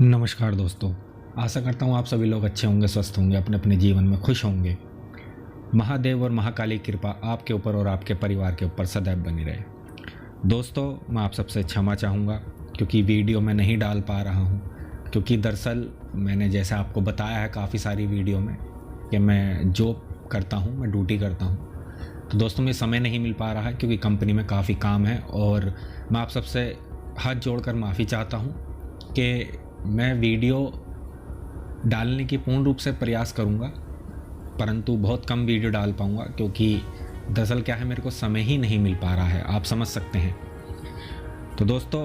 नमस्कार दोस्तों। आशा करता हूँ आप सभी लोग अच्छे होंगे, स्वस्थ होंगे, अपने अपने जीवन में खुश होंगे। महादेव और महाकाली की कृपा आपके ऊपर और आपके परिवार के ऊपर सदैव बनी रहे। दोस्तों, मैं आप सबसे क्षमा चाहूँगा क्योंकि वीडियो मैं नहीं डाल पा रहा हूँ, क्योंकि दरअसल मैंने जैसा आपको बताया है काफ़ी सारी वीडियो में कि मैं जॉब करता हूँ, मैं ड्यूटी करता हूँ। तो दोस्तों मुझे समय नहीं मिल पा रहा है क्योंकि कंपनी में काफ़ी काम है और मैं आप सबसे हाथ जोड़कर माफ़ी चाहता हूँ कि मैं वीडियो डालने की पूर्ण रूप से प्रयास करूँगा, परंतु बहुत कम वीडियो डाल पाऊँगा क्योंकि दरअसल क्या है, मेरे को समय ही नहीं मिल पा रहा है, आप समझ सकते हैं। तो दोस्तों,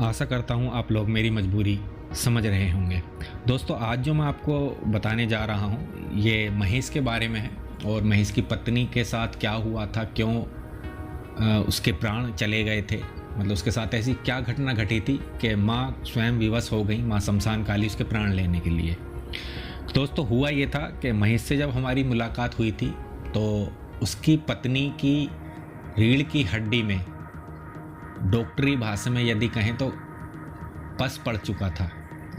आशा करता हूँ आप लोग मेरी मजबूरी समझ रहे होंगे। दोस्तों, आज जो मैं आपको बताने जा रहा हूँ ये महेश के बारे में है और महेश की पत्नी के साथ क्या हुआ था, क्यों उसके प्राण चले गए थे, मतलब उसके साथ ऐसी क्या घटना घटी थी कि माँ स्वयं विवश हो गई, माँ शमशान काली उसके प्राण लेने के लिए। दोस्तों, हुआ ये था कि महेश से जब हमारी मुलाकात हुई थी तो उसकी पत्नी की रीढ़ की हड्डी में, डॉक्टरी भाषा में यदि कहें तो, पस पड़ चुका था।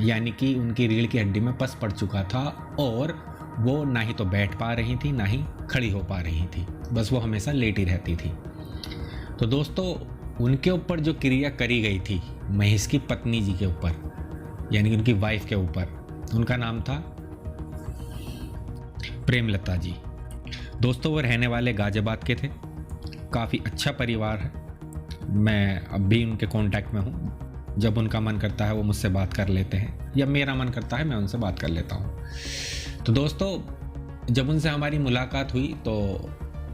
यानी कि उनकी रीढ़ की हड्डी में पस पड़ चुका था और वो ना ही तो बैठ पा रही थी ना ही खड़ी हो पा रही थी, बस वो हमेशा लेटी रहती थी। तो दोस्तों, उनके ऊपर जो क्रिया करी गई थी महेश की पत्नी जी के ऊपर, यानी कि उनकी वाइफ के ऊपर, उनका नाम था प्रेमलता जी। दोस्तों, वो रहने वाले गाजियाबाद के थे, काफ़ी अच्छा परिवार है। मैं अब भी उनके कांटेक्ट में हूँ, जब उनका मन करता है वो मुझसे बात कर लेते हैं या मेरा मन करता है मैं उनसे बात कर लेता हूँ। तो दोस्तों, जब उनसे हमारी मुलाकात हुई तो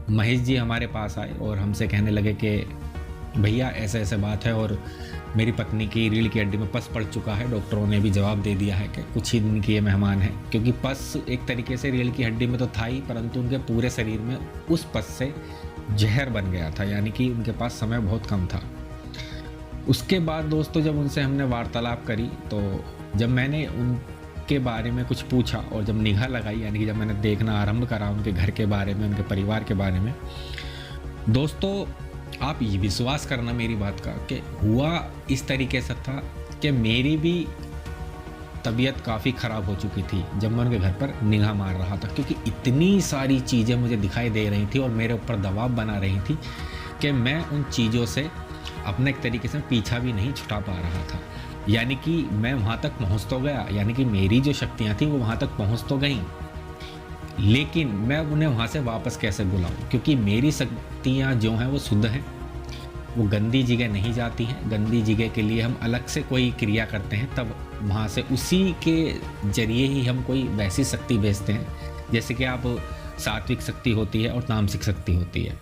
महेश जी हमारे पास आए और हमसे कहने लगे कि भैया ऐसे ऐसे बात है और मेरी पत्नी की रीढ़ की हड्डी में पस पड़ चुका है। डॉक्टरों ने भी जवाब दे दिया है कि कुछ ही दिन के ये मेहमान हैं, क्योंकि पस एक तरीके से रीढ़ की हड्डी में तो था ही, परंतु उनके पूरे शरीर में उस पस से जहर बन गया था, यानी कि उनके पास समय बहुत कम था। उसके बाद दोस्तों, जब उनसे हमने वार्तालाप करी तो जब मैंने उनके बारे में कुछ पूछा और जब निगाह लगाई, यानी कि जब मैंने देखना आरंभ करा उनके घर के बारे में, उनके परिवार के बारे में, दोस्तों आप ये विश्वास करना मेरी बात का कि हुआ इस तरीके से था कि मेरी भी तबीयत काफ़ी ख़राब हो चुकी थी जब मैं उनके घर पर निगाह मार रहा था, क्योंकि इतनी सारी चीज़ें मुझे दिखाई दे रही थी और मेरे ऊपर दबाव बना रही थी कि मैं उन चीज़ों से अपने एक तरीके से पीछा भी नहीं छुड़ा पा रहा था। यानी कि मैं वहाँ तक पहुँच तो गया, यानी कि मेरी जो शक्तियाँ थी वो वहाँ तक पहुँच तो गई, लेकिन मैं उन्हें वहाँ से वापस कैसे बुलाऊं, क्योंकि मेरी शक्तियाँ जो हैं वो शुद्ध हैं, वो गंदी जगह नहीं जाती हैं। गंदी जगह के लिए हम अलग से कोई क्रिया करते हैं, तब वहाँ से उसी के जरिए ही हम कोई वैसी शक्ति भेजते हैं। जैसे कि आप सात्विक शक्ति होती है और तामसिक शक्ति होती है,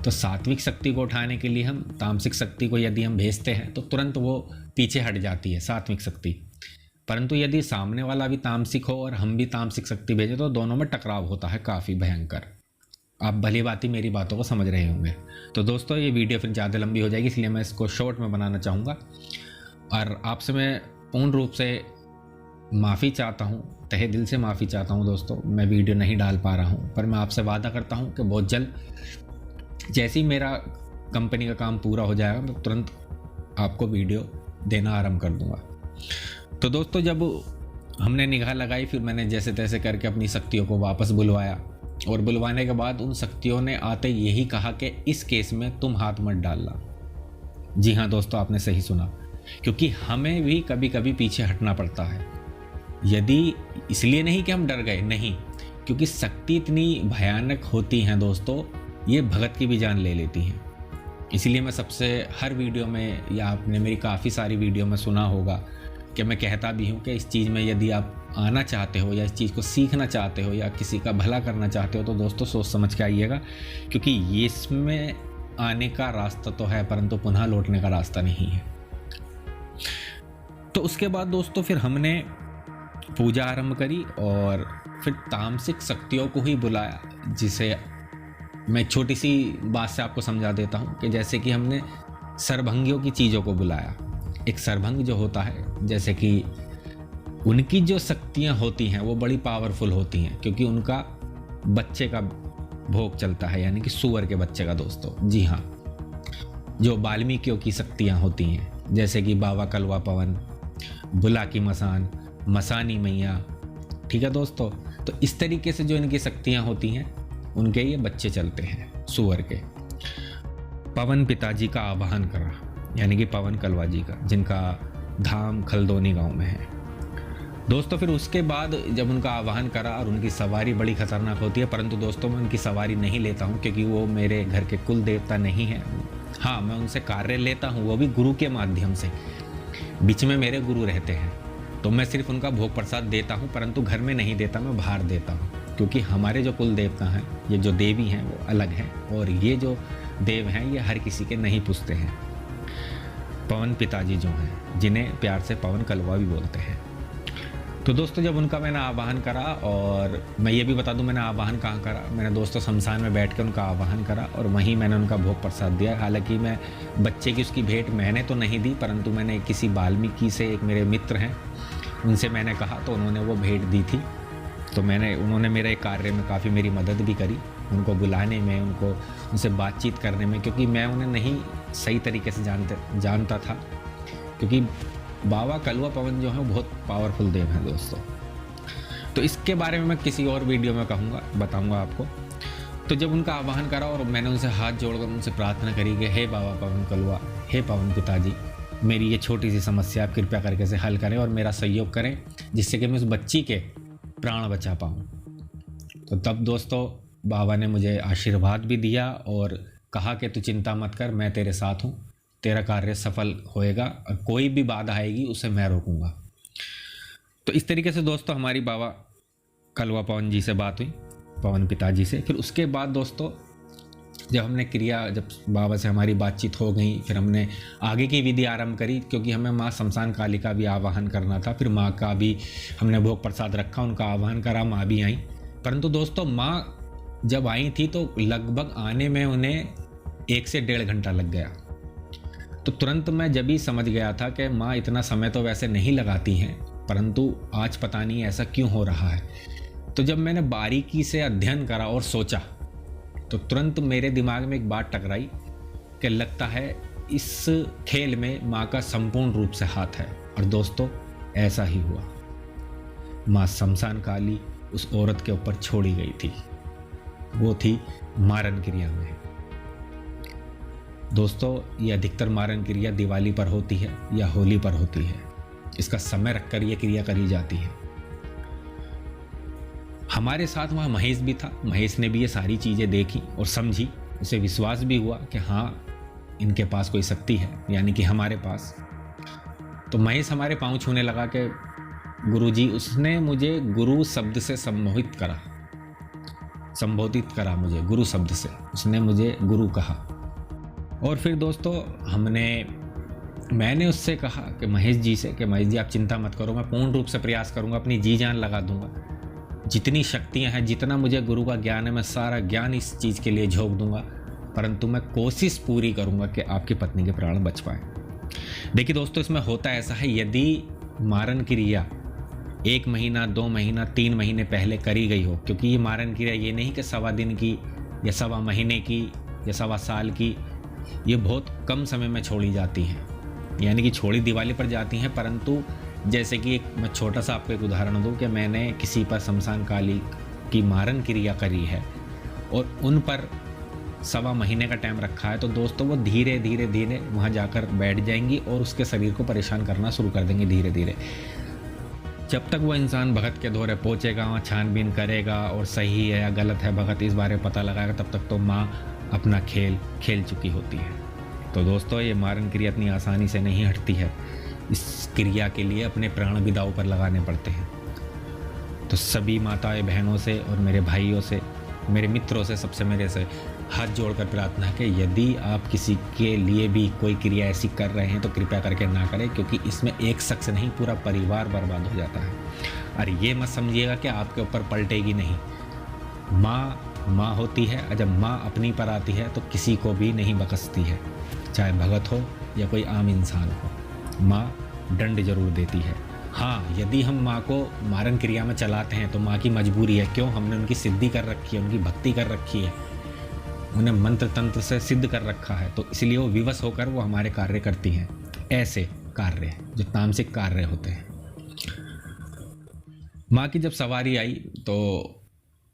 तो सात्विक शक्ति को उठाने के लिए हम तामसिक शक्ति को यदि हम भेजते हैं तो तुरंत वो पीछे हट जाती है सात्विक शक्ति। परंतु यदि सामने वाला भी तामसिक हो और हम भी तामसिक शक्ति भेजें तो दोनों में टकराव होता है काफ़ी भयंकर। आप भली भांति मेरी बातों को समझ रहे होंगे। तो दोस्तों, ये वीडियो फिर ज़्यादा लंबी हो जाएगी, इसलिए मैं इसको शॉर्ट में बनाना चाहूँगा और आपसे मैं पूर्ण रूप से माफ़ी चाहता हूँ, तहे दिल से माफ़ी चाहता हूँ। दोस्तों, मैं वीडियो नहीं डाल पा रहा हूँ, पर मैं आपसे वादा करता हूँ कि बहुत जल्द जैसे ही मेरा कंपनी का काम पूरा हो जाएगा मैं तुरंत आपको वीडियो देना आरम्भ कर दूँगा। तो दोस्तों, जब हमने निगाह लगाई, फिर मैंने जैसे तैसे करके अपनी शक्तियों को वापस बुलवाया और बुलवाने के बाद उन शक्तियों ने आते यही कहा कि इस केस में तुम हाथ मत डालना। जी हाँ दोस्तों, आपने सही सुना, क्योंकि हमें भी कभी कभी पीछे हटना पड़ता है। यदि इसलिए नहीं कि हम डर गए, नहीं, क्योंकि शक्ति इतनी भयानक होती हैं दोस्तों, ये भगत की भी जान ले लेती हैं। इसलिए मैं सबसे हर वीडियो में, या आपने मेरी काफ़ी सारी वीडियो में सुना होगा कि मैं कहता भी हूँ कि इस चीज़ में यदि आप आना चाहते हो या इस चीज़ को सीखना चाहते हो या किसी का भला करना चाहते हो तो दोस्तों सोच समझ के आइएगा, क्योंकि ये इसमें आने का रास्ता तो है परंतु पुनः लौटने का रास्ता नहीं है। तो उसके बाद दोस्तों फिर हमने पूजा आरंभ करी और फिर तामसिक शक्तियों को ही बुलाया, जिसे मैं छोटी सी बात से आपको समझा देता हूँ कि जैसे कि हमने सरभंगियों की चीज़ों को बुलाया। एक सरभंग जो होता है, जैसे कि उनकी जो शक्तियाँ होती हैं वो बड़ी पावरफुल होती हैं, क्योंकि उनका बच्चे का भोग चलता है, यानी कि सूअर के बच्चे का दोस्तों। जी हाँ, जो वाल्मीकियों की शक्तियाँ होती हैं, जैसे कि बाबा कलवा पवन, बुला की मसान, मसानी मैया, ठीक है दोस्तों। तो इस तरीके से जो इनकी शक्तियाँ होती हैं उनके ये बच्चे चलते हैं सूअर के। पवन पिताजी का आवाहन करा, यानी कि पवन कलवा जी का, जिनका धाम खलदोनी गांव में है दोस्तों। फिर उसके बाद जब उनका आवाहन करा, और उनकी सवारी बड़ी खतरनाक होती है, परंतु दोस्तों मैं उनकी सवारी नहीं लेता हूँ क्योंकि वो मेरे घर के कुल देवता नहीं हैं। हाँ, मैं उनसे कार्य लेता हूँ, वो भी गुरु के माध्यम से। बीच में मेरे गुरु रहते हैं, तो मैं सिर्फ उनका भोग प्रसाद देता हूँ, परंतु घर में नहीं देता, मैं बाहर देता हूँ। क्योंकि हमारे जो कुल देवता हैं, ये जो देवी हैं वो अलग हैं, और ये जो देव हैं ये हर किसी के नहीं पूछते हैं। पवन पिताजी जो हैं, जिन्हें प्यार से पवन कलवा भी बोलते हैं। तो दोस्तों जब उनका मैंने आवाहन करा, और मैं ये भी बता दूं मैंने आवाहन कहाँ करा, मैंने दोस्तों शमशान में बैठ के उनका आवाहन करा और वहीं मैंने उनका भोग प्रसाद दिया। हालांकि मैं बच्चे की उसकी भेंट मैंने तो नहीं दी, परंतु मैंने किसी वाल्मीकि से, एक मेरे मित्र हैं, उनसे मैंने कहा तो उन्होंने वो भेंट दी थी। तो उन्होंने मेरे कार्य में काफ़ी मेरी मदद भी करी, उनको बुलाने में, उनसे बातचीत करने में, क्योंकि मैं उन्हें नहीं सही तरीके से जानता था। क्योंकि बाबा कलवा पवन जो है बहुत पावरफुल देव हैं दोस्तों। तो इसके बारे में मैं किसी और वीडियो में बताऊंगा आपको। तो जब उनका आवाहन करा और मैंने उनसे हाथ जोड़कर उनसे प्रार्थना करी कि हे बाबा पवन कलवा, हे पवन पिताजी, मेरी ये छोटी सी समस्या आप कृपया करके से हल करें और मेरा सहयोग करें, जिससे कि मैं उस बच्ची के प्राण बचा पाऊँ। तो तब दोस्तों बाबा ने मुझे आशीर्वाद भी दिया और कहा कि तू चिंता मत कर, मैं तेरे साथ हूँ, तेरा कार्य सफल होएगा और कोई भी बाधा आएगी उसे मैं रोकूंगा। तो इस तरीके से दोस्तों हमारी बाबा कलवा पवन जी से बात हुई, पवन पिताजी से। फिर उसके बाद दोस्तों जब बाबा से हमारी बातचीत हो गई, फिर हमने आगे की विधि आरंभ करी, क्योंकि हमें माँ शमशान काली का भी आवाहन करना था। फिर माँ का भी हमने भोग प्रसाद रखा, उनका आवाहन करा, माँ भी आई। परंतु दोस्तों माँ जब आई थी तो लगभग आने में उन्हें 1 से 1.5 घंटा लग गया। तो तुरंत मैं जब ही समझ गया था कि माँ इतना समय तो वैसे नहीं लगाती हैं, परंतु आज पता नहीं ऐसा क्यों हो रहा है। तो जब मैंने बारीकी से अध्ययन करा और सोचा, तो तुरंत मेरे दिमाग में एक बात टकराई कि लगता है इस खेल में माँ का संपूर्ण रूप से हाथ है। और दोस्तों ऐसा ही हुआ, माँ शमशान काली उस औरत के ऊपर छोड़ी गई थी, वो थी मारन क्रिया में। दोस्तों ये अधिकतर मारन क्रिया दिवाली पर होती है या होली पर होती है, इसका समय रखकर ये क्रिया करी जाती है। हमारे साथ वहाँ महेश भी था, महेश ने भी ये सारी चीज़ें देखी और समझी, उसे विश्वास भी हुआ कि हाँ इनके पास कोई शक्ति है, यानी कि हमारे पास। तो महेश हमारे पाँव छूने लगा कि गुरुजी, उसने मुझे गुरु शब्द से संबोधित करा मुझे गुरु शब्द से, उसने मुझे गुरु कहा। और फिर दोस्तों मैंने उससे कहा कि महेश जी से कि महेश जी आप चिंता मत करो, मैं पूर्ण रूप से प्रयास करूंगा, अपनी जी जान लगा दूंगा, जितनी शक्तियां हैं, जितना मुझे गुरु का ज्ञान है, मैं सारा ज्ञान इस चीज़ के लिए झोंक दूंगा, परंतु मैं कोशिश पूरी करूंगा कि आपकी पत्नी के प्राण बच पाए। देखिए दोस्तों इसमें होता ऐसा है, यदि मारन क्रिया 1 महीना 2 महीना 3 महीने पहले करी गई हो, क्योंकि ये मारन क्रिया ये नहीं कि 1.25 दिन की या 1.25 महीने की या 1.25 साल की, ये बहुत कम समय में छोड़ी जाती हैं, यानी कि छोड़ी दिवाली पर जाती हैं। परंतु जैसे कि मैं छोटा सा आपको एक उदाहरण दूं कि मैंने किसी पर शमशान काली की मारन क्रिया करी है और उन पर 1.25 महीने का टाइम रखा है, तो दोस्तों वो धीरे धीरे वहाँ जाकर बैठ जाएंगी और उसके शरीर को परेशान करना शुरू कर देंगे धीरे धीरे। जब तक वो इंसान भगत के दौरे पहुँचेगा, वहाँ छानबीन करेगा और सही है या गलत है भगत इस बारे में पता लगाएगा, तब तक तो माँ अपना खेल चुकी होती है। तो दोस्तों ये मारन क्रिया इतनी आसानी से नहीं हटती है, इस क्रिया के लिए अपने प्राण भी दांव पर लगाने पड़ते हैं। तो सभी माताएं बहनों से और मेरे भाइयों से, मेरे मित्रों से, सबसे मेरे से हाथ जोड़कर प्रार्थना कि यदि आप किसी के लिए भी कोई क्रिया ऐसी कर रहे हैं तो कृपया करके ना करें, क्योंकि इसमें एक शख्स नहीं पूरा परिवार बर्बाद हो जाता है। और ये मत समझिएगा कि आपके ऊपर पलटेगी नहीं, माँ होती है, और जब माँ अपनी पर आती है तो किसी को भी नहीं बख्शती है, चाहे भगत हो या कोई आम इंसान हो, माँ दंड जरूर देती है। हाँ, यदि हम माँ को मारन क्रिया में चलाते हैं तो माँ की मजबूरी है, क्यों, हमने उनकी सिद्धि कर रखी है, उनकी भक्ति कर रखी है, उन्हें मंत्र तंत्र से सिद्ध कर रखा है, तो इसलिए वो विवश होकर वो हमारे कार्य करती हैं। ऐसे कार्य, जो तामसिक कार्य होते हैं। माँ की जब सवारी आई तो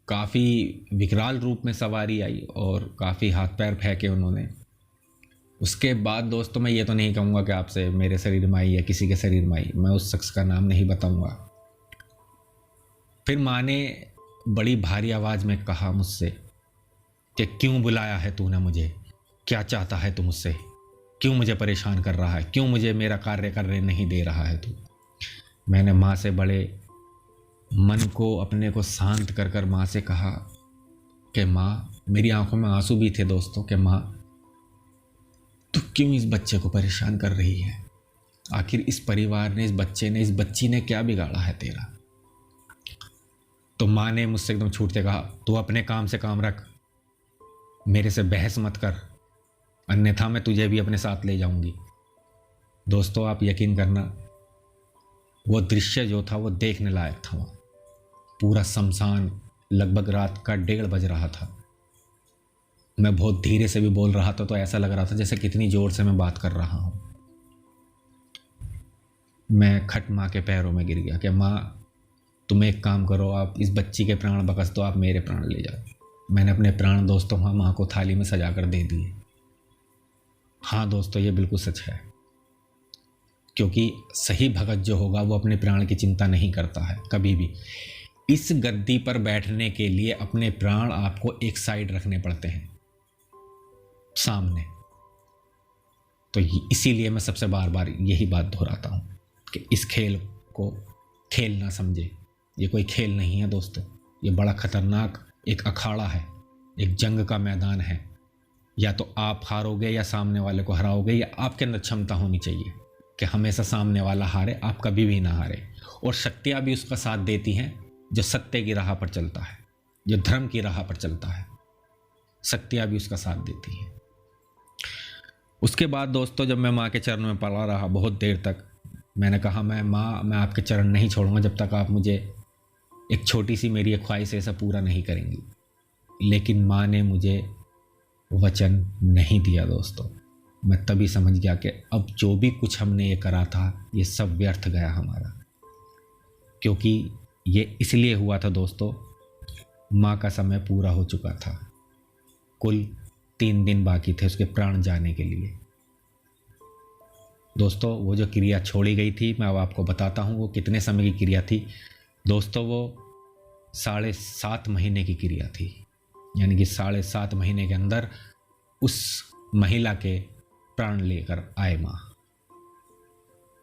काफ़ी विकराल रूप में सवारी आई और काफ़ी हाथ पैर फेंके उन्होंने। उसके बाद दोस्तों मैं ये तो नहीं कहूँगा कि आपसे मेरे शरीर में आई या किसी के शरीर में आई, मैं उस शख्स का नाम नहीं बताऊँगा। फिर माँ ने बड़ी भारी आवाज़ में कहा मुझसे कि क्यों बुलाया है तूने मुझे, क्या चाहता है तू मुझसे, क्यों मुझे परेशान कर रहा है, क्यों मुझे मेरा कार्य करने नहीं दे रहा है तू। मैंने माँ से बड़े मन को अपने को शांत कर कर माँ से कहा कि माँ, मेरी आंखों में आंसू भी थे दोस्तों, कि माँ तू क्यों इस बच्चे को परेशान कर रही है, आखिर इस परिवार ने, इस बच्चे ने, इस बच्ची ने क्या बिगाड़ा है तेरा। तो माँ ने मुझसे एकदम छूटते कहा, तू अपने काम से काम रख, मेरे से बहस मत कर, अन्यथा मैं तुझे भी अपने साथ ले जाऊंगी। दोस्तों आप यकीन करना, वो दृश्य जो था वो देखने लायक था। वहाँ पूरा शमशान, लगभग रात का 1:30 बज रहा था। मैं बहुत धीरे से भी बोल रहा था तो ऐसा लग रहा था जैसे कितनी ज़ोर से मैं बात कर रहा हूँ। मैं खट माँ के पैरों में गिर गया कि माँ तुम एक काम करो, आप इस बच्ची के प्राण बकस दो, आप मेरे प्राण ले जाओ। मैंने अपने प्राण दोस्तों वहाँ माँ को थाली में सजा कर दे दिए। हाँ दोस्तों ये बिल्कुल सच है, क्योंकि सही भगत जो होगा वो अपने प्राण की चिंता नहीं करता है कभी भी। इस गद्दी पर बैठने के लिए अपने प्राण आपको एक साइड रखने पड़ते हैं सामने। तो इसीलिए मैं सबसे बार बार यही बात दोहराता हूँ कि इस खेल को खेल ना समझे। ये कोई खेल नहीं है दोस्तों, ये बड़ा खतरनाक एक अखाड़ा है, एक जंग का मैदान है। या तो आप हारोगे या सामने वाले को हराओगे, या आपके अंदर क्षमता होनी चाहिए कि हमेशा सामने वाला हारे, आप कभी भी ना हारे। और शक्तियाँ भी उसका साथ देती हैं जो सत्य की राह पर चलता है, जो धर्म की राह पर चलता है, शक्तियाँ भी उसका साथ देती हैं। उसके बाद दोस्तों जब मैं माँ के चरणों में पड़ा रहा बहुत देर तक, मैंने कहा मैं आपके चरण नहीं छोड़ूंगा जब तक आप मुझे एक छोटी सी मेरी एक ख्वाहिश ऐसा पूरा नहीं करेंगी। लेकिन माँ ने मुझे वचन नहीं दिया दोस्तों। मैं तभी समझ गया कि अब जो भी कुछ हमने ये करा था ये सब व्यर्थ गया हमारा, क्योंकि ये इसलिए हुआ था दोस्तों, माँ का समय पूरा हो चुका था। कुल 3 दिन बाकी थे उसके प्राण जाने के लिए। दोस्तों वो जो क्रिया छोड़ी गई थी मैं अब आपको बताता हूँ वो कितने समय की क्रिया थी। दोस्तों वो 7.5 महीने की क्रिया थी, यानी कि 7.5 महीने के अंदर उस महिला के प्राण लेकर आए माँ।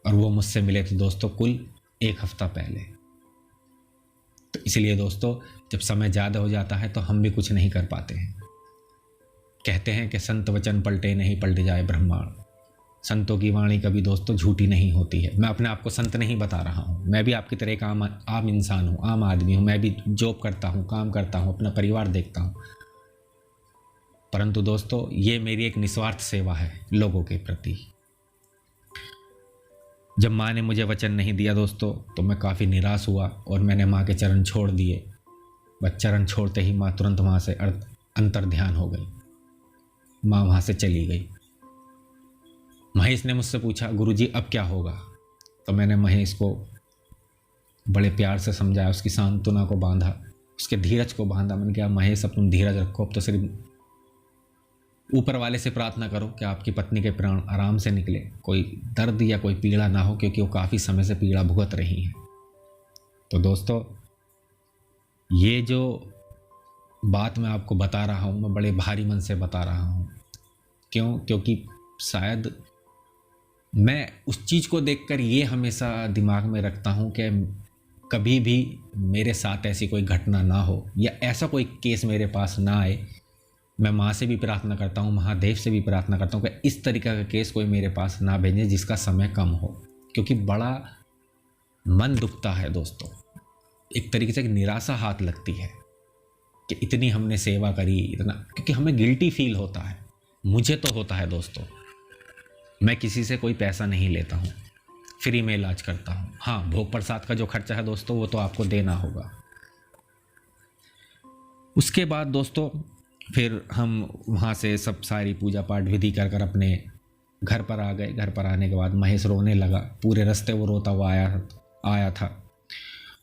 और वो मुझसे मिले थे दोस्तों कुल 1 हफ्ता पहले। तो इसलिए दोस्तों जब समय ज़्यादा हो जाता है तो हम भी कुछ नहीं कर पाते हैं। कहते हैं कि संत वचन पलटे नहीं पलट जाए ब्रह्मांड। संतों की वाणी कभी दोस्तों झूठी नहीं होती है। मैं अपने आप को संत नहीं बता रहा हूँ, मैं भी आपकी तरह एक आम इंसान हूँ, आम आदमी हूँ। मैं भी जॉब करता हूँ, काम करता हूँ, अपना परिवार देखता हूँ। परंतु दोस्तों ये मेरी एक निस्वार्थ सेवा है लोगों के प्रति। जब माँ ने मुझे वचन नहीं दिया दोस्तों तो मैं काफ़ी निराश हुआ और मैंने माँ के चरण छोड़ दिए। बस चरण छोड़ते ही माँ तुरंत वहाँ से अंतर ध्यान हो गई। माँ वहाँ से चली गई। महेश ने मुझसे पूछा गुरुजी अब क्या होगा। तो मैंने महेश को बड़े प्यार से समझाया, उसकी सांत्वना को बांधा, उसके धीरज को बांधा। मैंने कहा महेश अब तुम धीरज रखो, अब तो सिर्फ ऊपर वाले से प्रार्थना करो कि आपकी पत्नी के प्राण आराम से निकले, कोई दर्द या कोई पीड़ा ना हो, क्योंकि वो काफ़ी समय से पीड़ा भुगत रही हैं। तो दोस्तों ये जो बात मैं आपको बता रहा हूँ मैं बड़े भारी मन से बता रहा हूँ। क्यों? क्योंकि शायद मैं उस चीज़ को देखकर ये हमेशा दिमाग में रखता हूँ कि कभी भी मेरे साथ ऐसी कोई घटना ना हो या ऐसा कोई केस मेरे पास ना आए। मैं माँ से भी प्रार्थना करता हूँ, महादेव से भी प्रार्थना करता हूँ कि इस तरीक़ा का केस कोई मेरे पास ना भेजे जिसका समय कम हो, क्योंकि बड़ा मन दुखता है दोस्तों। एक तरीके से निराशा हाथ लगती है कि इतनी हमने सेवा करी, इतना, क्योंकि हमें गिल्टी फील होता है। मुझे तो होता है दोस्तों। मैं किसी से कोई पैसा नहीं लेता हूँ, फ्री में इलाज करता हूँ। हाँ, भोग प्रसाद का जो खर्चा है दोस्तों वो तो आपको देना होगा। उसके बाद दोस्तों फिर हम वहाँ से सब सारी पूजा पाठ विधि कर अपने घर पर आ गए। घर पर आने के बाद महेश रोने लगा। पूरे रास्ते वो रोता हुआ आया था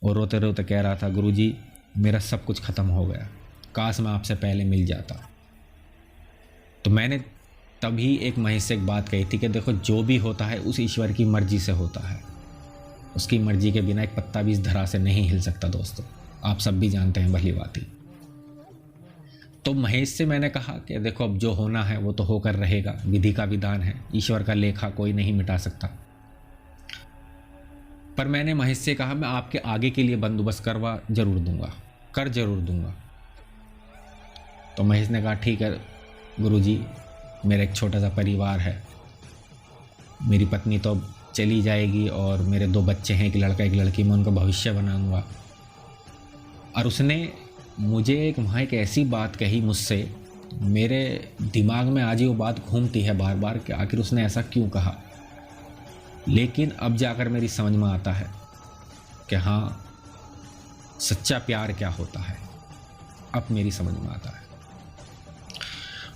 और रोते रोते कह रहा था, गुरुजी मेरा सब कुछ ख़त्म हो गया, काश मैं आपसे पहले मिल जाता। तो मैंने तभी एक महेश से एक बात कही थी कि देखो, जो भी होता है उस ईश्वर की मर्जी से होता है। उसकी मर्जी के बिना एक पत्ता भी इस धरा से नहीं हिल सकता दोस्तों, आप सब भी जानते हैं भली बात ही। तो महेश से मैंने कहा कि देखो, अब जो होना है वो तो होकर रहेगा, विधि का विधान है, ईश्वर का लेखा कोई नहीं मिटा सकता। पर मैंने महेश से कहा, मैं आपके आगे के लिए बंदोबस्त करवा जरूर दूंगा, कर जरूर दूंगा। तो महेश ने कहा, ठीक है गुरुजी, मेरा एक छोटा सा परिवार है, मेरी पत्नी तो चली जाएगी और मेरे 2 बच्चे हैं, एक लड़का एक लड़की, मैं उनका भविष्य बनाऊंगा। और उसने मुझे वहाँ एक ऐसी बात कही मुझसे, मेरे दिमाग में आज ही वो बात घूमती है बार बार कि आखिर उसने ऐसा क्यों कहा। लेकिन अब जाकर मेरी समझ में आता है कि हाँ, सच्चा प्यार क्या होता है, अब मेरी समझ में आता है।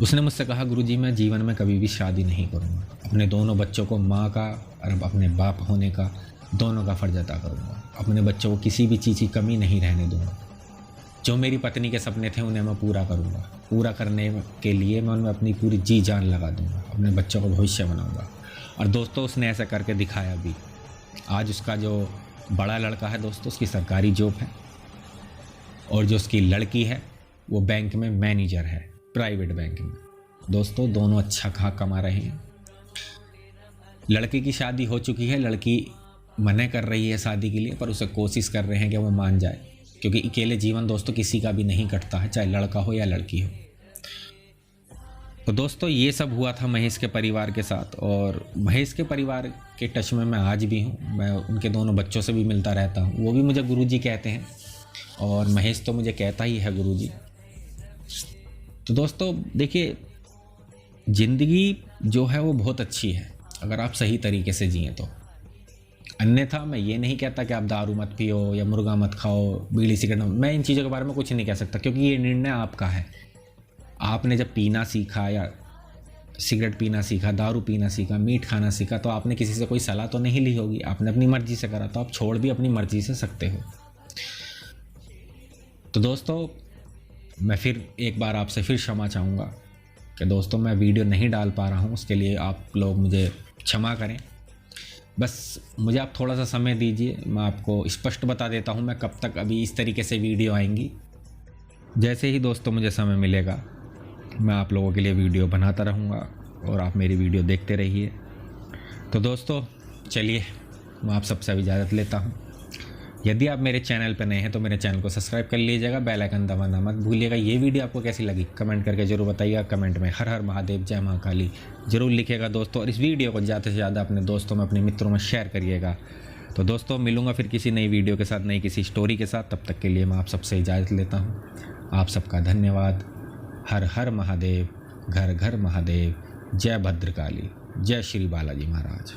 उसने मुझसे कहा, गुरुजी मैं जीवन में कभी भी शादी नहीं करूँगा, अपने दोनों बच्चों को माँ का और अपने बाप होने का दोनों का फ़र्ज अदा करूँगा, अपने बच्चों को किसी भी चीज़ की कमी नहीं रहने दूँगा। जो मेरी पत्नी के सपने थे उन्हें मैं पूरा करूँगा, पूरा करने के लिए मैं उनमें अपनी पूरी जी जान लगा दूँगा, अपने बच्चों को भविष्य बनाऊँगा। और दोस्तों उसने ऐसा करके दिखाया भी। आज उसका जो बड़ा लड़का है दोस्तों, उसकी सरकारी जॉब है, और जो उसकी लड़की है वो बैंक में मैनेजर है, प्राइवेट बैंक में। दोस्तों दोनों अच्छा खा कमा रहे हैं। लड़के की शादी हो चुकी है, लड़की मना कर रही है शादी के लिए, पर उसे कोशिश कर रहे हैं कि वो मान जाए, क्योंकि अकेले जीवन दोस्तों किसी का भी नहीं कटता है, चाहे लड़का हो या लड़की हो। तो दोस्तों ये सब हुआ था महेश के परिवार के साथ, और महेश के परिवार के टच में मैं आज भी हूँ। मैं उनके दोनों बच्चों से भी मिलता रहता हूँ, वो भी मुझे गुरुजी कहते हैं और महेश तो मुझे कहता ही है गुरुजी। तो दोस्तों देखिए, ज़िंदगी जो है वो बहुत अच्छी है अगर आप सही तरीके से जिएं तो। अन्यथा मैं ये नहीं कहता कि आप दारू मत पियो या मुर्गा मत खाओ, बीड़ी सिगरेट, मैं इन चीज़ों के बारे में कुछ नहीं कह सकता, क्योंकि ये निर्णय आपका है। आपने जब पीना सीखा या सिगरेट पीना सीखा, दारू पीना सीखा, मीट खाना सीखा, तो आपने किसी से कोई सलाह तो नहीं ली होगी, आपने अपनी मर्जी से करा, तो आप छोड़ भी अपनी मर्जी से सकते हो। तो दोस्तों मैं फिर एक बार आपसे फिर क्षमा चाहूँगा कि दोस्तों मैं वीडियो नहीं डाल पा रहा हूँ, उसके लिए आप लोग मुझे क्षमा करें। बस मुझे आप थोड़ा सा समय दीजिए, मैं आपको स्पष्ट बता देता हूँ मैं कब तक अभी इस तरीके से वीडियो आएंगी। जैसे ही दोस्तों मुझे समय मिलेगा मैं आप लोगों के लिए वीडियो बनाता रहूँगा और आप मेरी वीडियो देखते रहिए। तो दोस्तों चलिए मैं आप सबसे अब इजाज़त लेता हूँ। यदि आप मेरे चैनल पर नए हैं तो मेरे चैनल को सब्सक्राइब कर लीजिएगा, बेल आइकन दबाना मत भूलिएगा। ये वीडियो आपको कैसी लगी कमेंट करके जरूर बताइएगा। कमेंट में हर हर महादेव, जय माँ काली जरूर लिखिएगा दोस्तों, और इस वीडियो को ज़्यादा से ज़्यादा अपने दोस्तों में, अपने मित्रों में शेयर करिएगा। तो दोस्तों मिलूंगा फिर किसी नई वीडियो के साथ, नई किसी स्टोरी के साथ। तब तक के लिए मैं आप सबसे इजाज़त लेता हूँ। आप सबका धन्यवाद। हर हर महादेव, घर घर महादेव, जय भद्रकाली, जय श्री बालाजी महाराज।